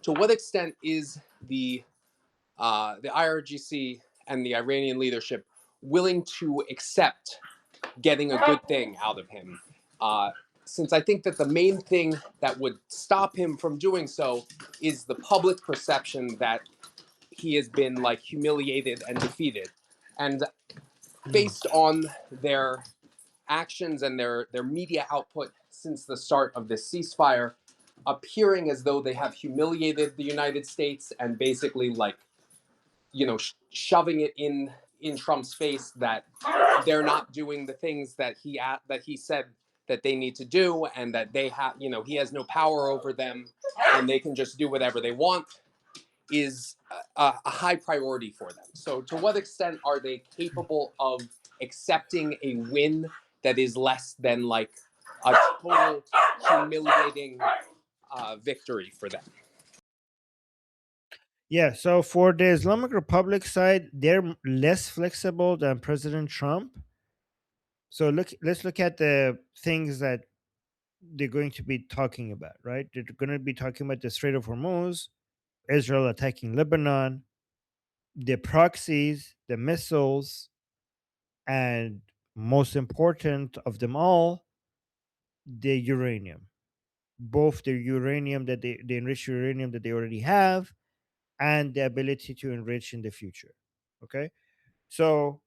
To what extent is the IRGC and the Iranian leadership willing to accept getting a good thing out of him? Uh, since I think that the main thing that would stop him from doing so is the public perception that he has been like humiliated and defeated. And based on their actions and their media output since the start of this ceasefire, appearing as though they have humiliated the United States and basically like shoving it in Trump's face that they're not doing the things that he said that they need to do, and that they have he has no power over them and they can just do whatever they want, is a high priority for them. So to what extent are they capable of accepting a win that is less than like a total humiliating victory for them? Yeah, so for the Islamic Republic side, they're less flexible than President Trump. So let's look at the things that they're going to be talking about, right? They're going to be talking about the Strait of Hormuz, Israel attacking Lebanon, the proxies, the missiles, and most important of them all, the uranium. Both the uranium the enriched uranium that they already have, and the ability to enrich in the future. Okay, so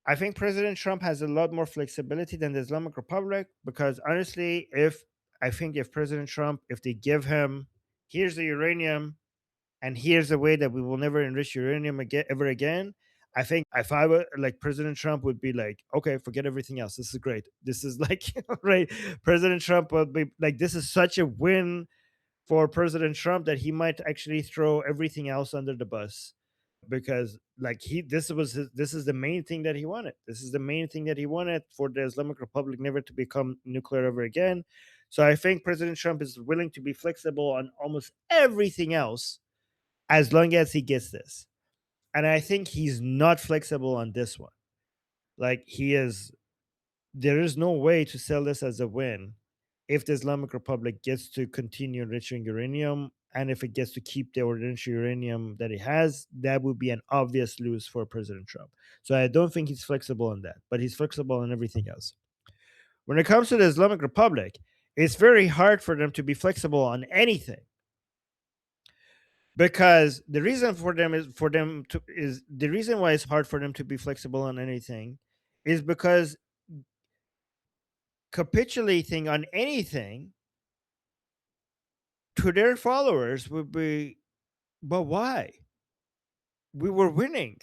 I think President Trump has a lot more flexibility than the Islamic Republic, because honestly, if President Trump, if they give him, here's the uranium, and here's a way that we will never enrich uranium again, ever again, I think if I were like President Trump, would be like, okay, forget everything else. This is great. This is like right. President Trump would be like, this is such a win for President Trump that he might actually throw everything else under the bus, because like this is the main thing that he wanted. This is the main thing that he wanted, for the Islamic Republic never to become nuclear ever again. So I think President Trump is willing to be flexible on almost everything else as long as he gets this. And I think he's not flexible on this one. Like there is no way to sell this as a win if the Islamic Republic gets to continue enriching uranium, and if it gets to keep the enriched uranium that it has, that would be an obvious lose for President Trump. So I don't think he's flexible on that, but he's flexible on everything else. When it comes to the Islamic Republic, it's very hard for them to be flexible on anything, because the reason why it's hard for them to be flexible on anything is because capitulating on anything to their followers would be, but why? We were winning.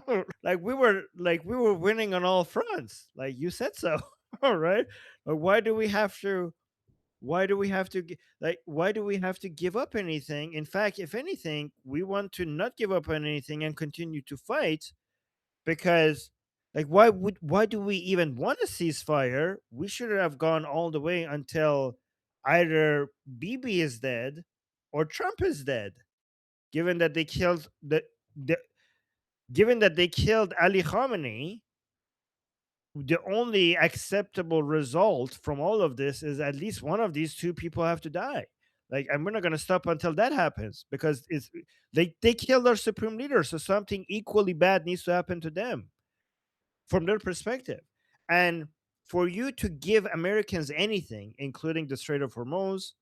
We were winning on all fronts. Like you said so. All right. But why do we have to why do we have to give up anything? In fact, if anything, we want to not give up on anything and continue to fight, because why do we even want a ceasefire? We should have gone all the way until either Bibi is dead or Trump is dead. Given that they killed the given that they killed Ali Khamenei, the only acceptable result from all of this is at least one of these two people have to die. Like, and we're not going to stop until that happens, because they killed our supreme leader, so something equally bad needs to happen to them from their perspective. And for you to give Americans anything, including the Strait of Hormuz,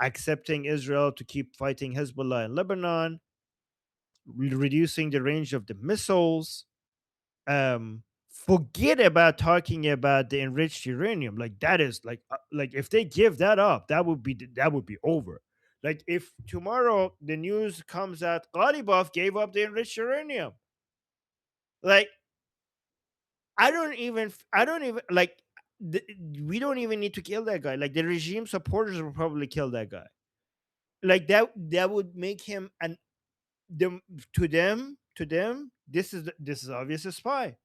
accepting Israel to keep fighting Hezbollah in Lebanon, reducing the range of the missiles, forget about talking about the enriched uranium. Like that is like if they give that up, that would be over. Like if tomorrow the news comes out Ghalibaf gave up the enriched uranium, like I don't even like we don't even need to kill that guy. Like the regime supporters will probably kill that guy. Like that would make him an to them this is obvious a spy.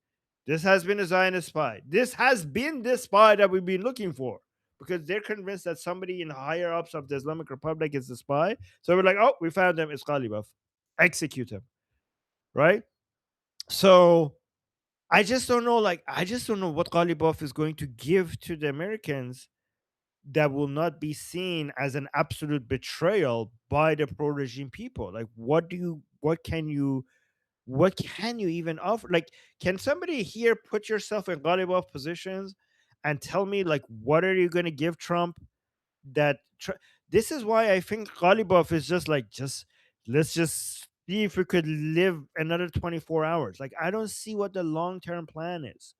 This has been a Zionist spy. This has been the spy that we've been looking for, because they're convinced that somebody in higher ups of the Islamic Republic is the spy. So we're like, oh, we found him. It's Ghalibaf. Execute him. Right? So I just don't know. Like, I just don't know what Ghalibaf is going to give to the Americans that will not be seen as an absolute betrayal by the pro-regime people. Like, what can you even offer? Like, can somebody here put yourself in Ghalibaf positions and tell me, like, what are you going to give Trump? That this is why I think Ghalibaf is just like, just let's just see if we could live another 24 hours. Like, I don't see what the long term plan is.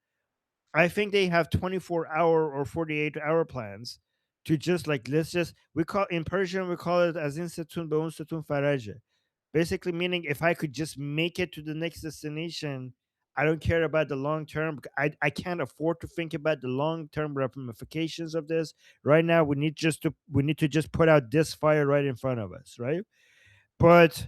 I think they have 24-hour or 48-hour plans to just like, let's just, we call in Persian, we call it as insatun be unsatun faraja. Basically meaning, if I could just make it to the next destination, I don't care about the long term. I can't afford to think about the long term ramifications of this. Right now, we need to just put out this fire right in front of us, right? But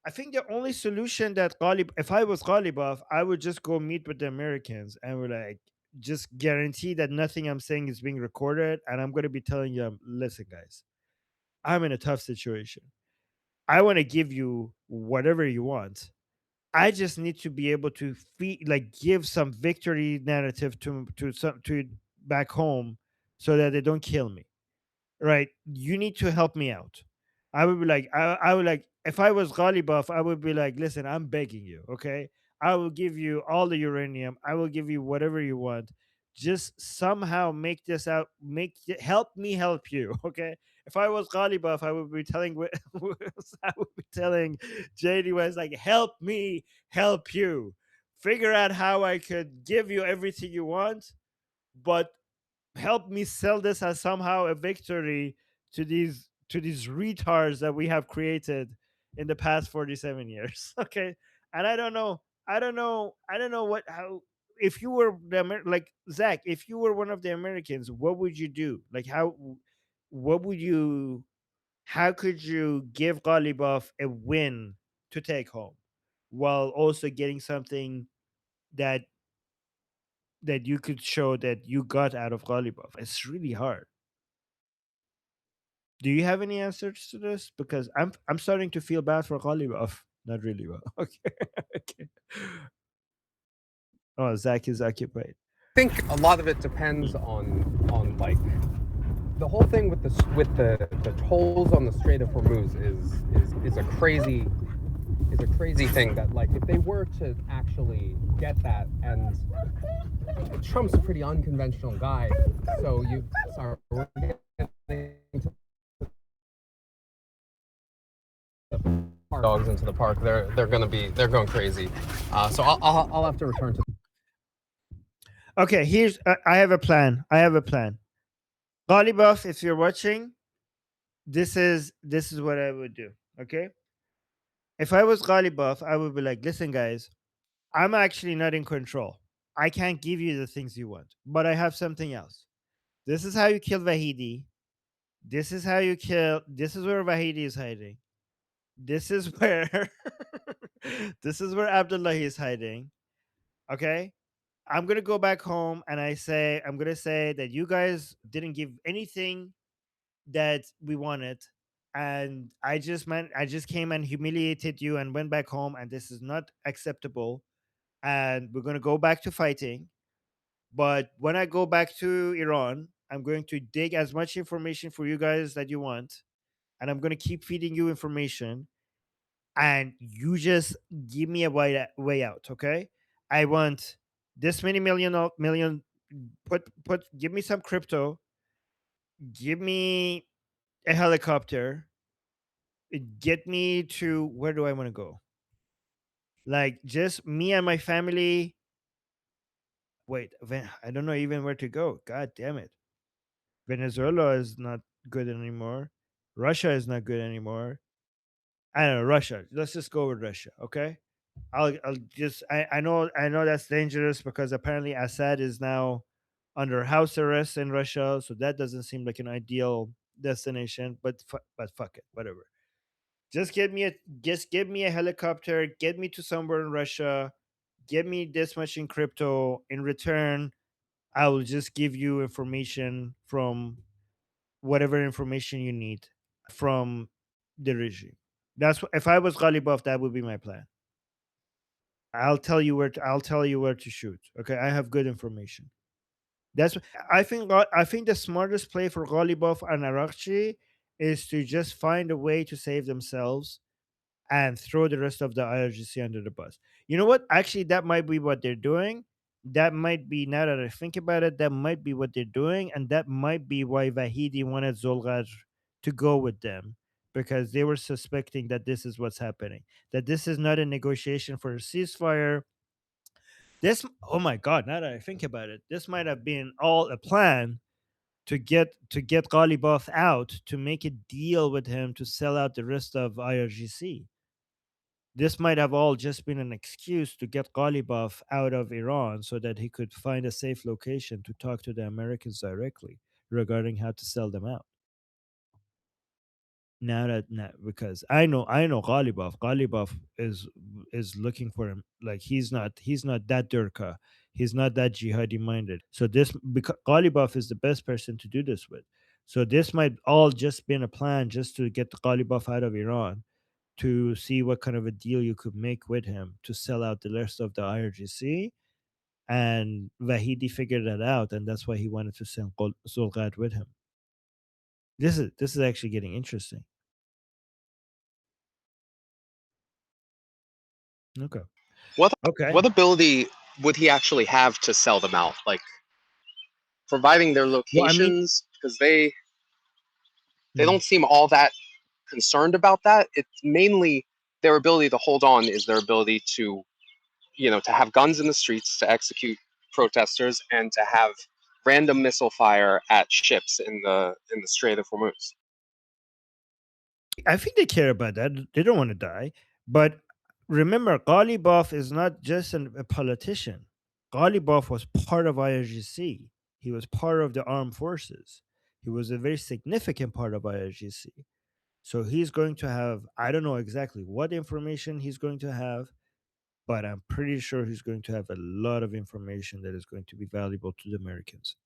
I think the only solution that if I was Ghalibaf, I would just go meet with the Americans and would like just guarantee that nothing I'm saying is being recorded, and I'm going to be telling them, listen, guys, I'm in a tough situation. I want to give you whatever you want. I just need to be able to give some victory narrative to back home, so that they don't kill me. Right? You need to help me out. I would be like, I would like, if I was Ghalibaf, I would be like, listen, I'm begging you, okay? I will give you all the uranium. I will give you whatever you want. Just somehow make this out. Help me help you, okay? If I was Ghalibaf, I would be telling I would be telling JD West, like, help me help you. Figure out how I could give you everything you want, but help me sell this as somehow a victory to these retards that we have created in the past 47 years. Okay. And I don't know what how if you were like Zach, if you were one of the Americans, what would you do? Like, what would you how could you give Ghalibaf a win to take home while also getting something that you could show that you got out of Ghalibaf? It's really hard. Do you have any answers to this? Because I'm starting to feel bad for Ghalibaf. Not really well. Okay. Okay. Oh, Zach is occupied. I think a lot of it depends on like the whole thing with the tolls on the Strait of Hormuz is a crazy thing that, like, if they were to actually get that, and Trump's a pretty unconventional guy, so we're getting to the dogs into the park. They're going crazy. So I'll have to return to. Okay, here's I have a plan. Ghalibaf, if you're watching, this is what I would do. Okay, if I was Ghalibaf, I would be like, listen, guys, I'm actually not in control. I can't give you the things you want, but I have something else. This is how you kill Vahidi. This is how you kill. This is where Vahidi is hiding. This is where this is where Abdullahi is hiding. Okay, I'm gonna go back home and I'm gonna say that you guys didn't give anything that we wanted, and I just came and humiliated you and went back home, and this is not acceptable, and we're gonna go back to fighting. But when I go back to Iran, I'm going to dig as much information for you guys that you want, and I'm gonna keep feeding you information, and you just give me a way out. Okay, I want this many million. Give me some crypto, give me a helicopter, get me to, where do I want to go? Like, just me and my family. Wait, I don't know even where to go. God damn it. Venezuela is not good anymore. Russia is not good anymore. I don't know, Russia. Let's just go with Russia, okay? I'll just I know that's dangerous because apparently Assad is now under house arrest in Russia, so that doesn't seem like an ideal destination. But fuck it, whatever. Just give me a helicopter, get me to somewhere in Russia, give me this much in crypto. In return, I will just give you information from whatever information you need from the regime. If I was Ghalibaf, that would be my plan. I'll tell you where to shoot. Okay, I have good information. That's I think the smartest play for Ghalibaf and Arakchi is to just find a way to save themselves and throw the rest of the IRGC under the bus. You know what? Actually, that might be what they're doing. That might be, now that I think about it, that might be what they're doing, and that might be why Vahidi wanted Zolgar to go with them, because they were suspecting that this is what's happening. That this is not a negotiation for a ceasefire. This, oh my God! Now that I think about it, this might have been all a plan to get Ghalibaf out, to make a deal with him to sell out the rest of IRGC. This might have all just been an excuse to get Ghalibaf out of Iran so that he could find a safe location to talk to the Americans directly regarding how to sell them out. Now, because I know Ghalibaf is looking for him. Like, he's not that Durka, he's not that jihadi minded. So this, because Ghalibaf is the best person to do this with. So this might all just been a plan just to get Ghalibaf out of Iran, to see what kind of a deal you could make with him to sell out the rest of the IRGC. And Vahidi figured that out, and that's why he wanted to send Zulgad with him. This is actually getting interesting. Okay. What Okay. what ability would he actually have to sell them out? Like providing their Well, I mean, locations, because they mm, don't seem all that concerned about that. It's mainly their ability to hold on is their ability to, to have guns in the streets to execute protesters and to have random missile fire at ships in the Strait of Hormuz. I think they care about that. They don't want to die. But remember, Ghalibaf is not just a politician. Ghalibaf was part of IRGC. He was part of the armed forces. He was a very significant part of IRGC. So he's going to have, I don't know exactly what information he's going to have, but I'm pretty sure he's going to have a lot of information that is going to be valuable to the Americans.